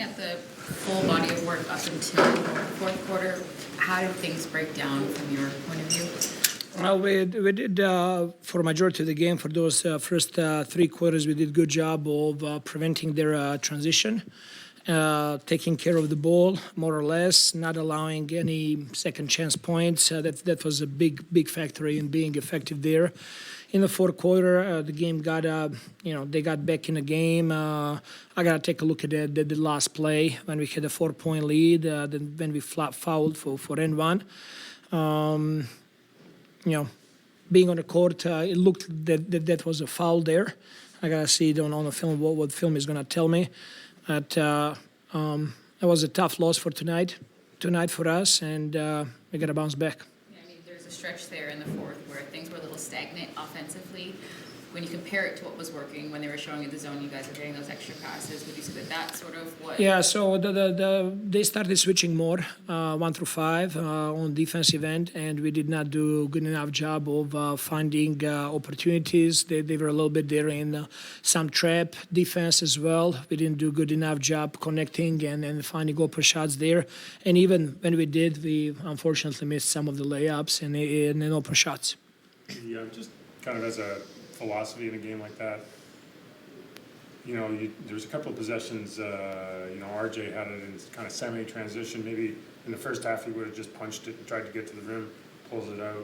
at the full body of work up until the fourth quarter, how did things break down from your point of view? Well, we did, for a majority of the game, for those first 3 quarters, we did a good job of preventing their transition, taking care of the ball, more or less, not allowing any second chance points. That was a big factor in being effective there. In the fourth quarter, the game got, they got back in the game. I got to take a look at the last play when we had a 4-point lead, then when we fouled for end one. Being on the court, it looked that was a foul there. I got to see it on the film, what film is going to tell me. But it was a tough loss for tonight for us, and we got to bounce back. Yeah, I mean, there's a stretch there in the fourth where things were a little stagnant offensively. When you compare it to what was working when they were showing you the zone, you guys were getting those extra passes. Would you say that that's sort of what? Yeah, so they started switching more 1 through 5 on defensive end, and we did not do a good enough job of finding opportunities. They were a little bit there in some trap defense as well. We didn't do a good enough job connecting and finding open shots there. And even when we did, we unfortunately missed some of the layups and open shots. Yeah, just kind of as a philosophy in a game like that, there's a couple of possessions, RJ had it in kind of semi-transition. Maybe in the first half he would have just punched it and tried to get to the rim, pulls it out.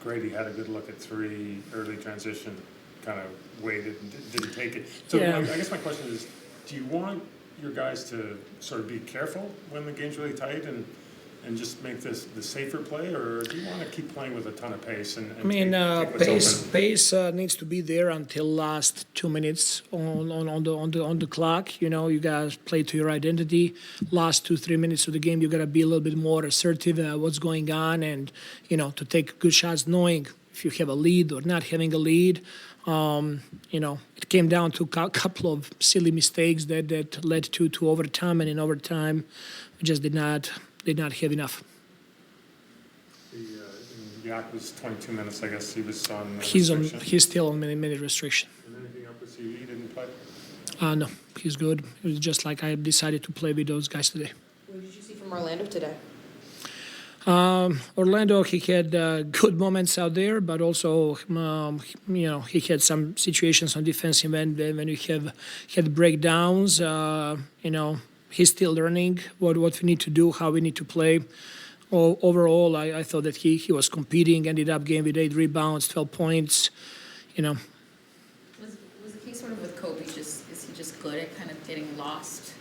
Grady had a good look at 3, early transition, kind of waited and didn't take it. So yeah. I guess my question is, do you want your guys to sort of be careful when the game's really tight and just make this the safer play, or do you want to keep playing with a ton of pace? Pace needs to be there until last 2 minutes on the clock. You guys play to your identity. Last 2-3 minutes of the game, you got to be a little bit more assertive what's going on, and to take good shots, knowing if you have a lead or not having a lead. It came down to a couple of silly mistakes that led to overtime, and in overtime, we just did not have enough. Yak was 22 minutes, I guess he was on restriction. He's still on minute restriction. And anything up with you? He didn't play? No, he's good. It was just like I decided to play with those guys today. What did you see from Orlando today? Orlando, he had good moments out there, but also, he had some situations on defensive end when we had breakdowns. He's still learning what we need to do, how we need to play. Overall, I thought that he was competing, ended up game with 8 rebounds, 12 points. Was the case sort of with Kobe, is he just good at kind of getting lost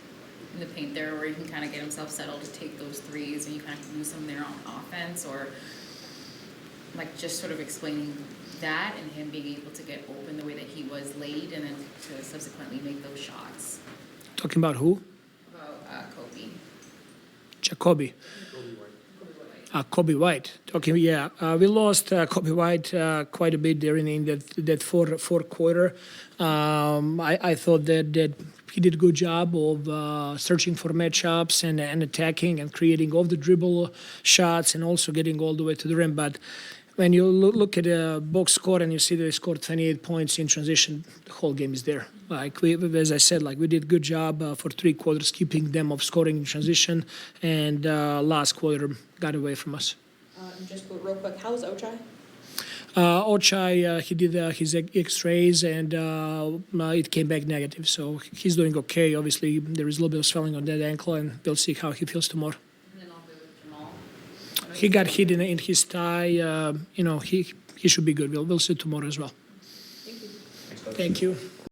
in the paint there, where he can kind of get himself settled to take those threes and you kind of use them there on offense, or like just sort of explaining that and him being able to get open the way that he was late and then to subsequently make those shots? Talking about who? Kobe. Jacoby. Kobe White. We lost Kobe White quite a bit there in that fourth quarter. I thought that he did a good job of searching for matchups and attacking and creating all the dribble shots and also getting all the way to the rim. But when you look at the box score and you see they scored 28 points in transition, the whole game is there. As I said, we did a good job for 3 quarters keeping them of scoring in transition, and last quarter got away from us. Just real quick, how was Ochai? Ochai, he did his X-rays and it came back negative, so he's doing okay. Obviously, there is a little bit of swelling on that ankle, and we'll see how he feels tomorrow. He got hit in his thigh. He should be good. We'll see tomorrow as well. Thank you. Thank you.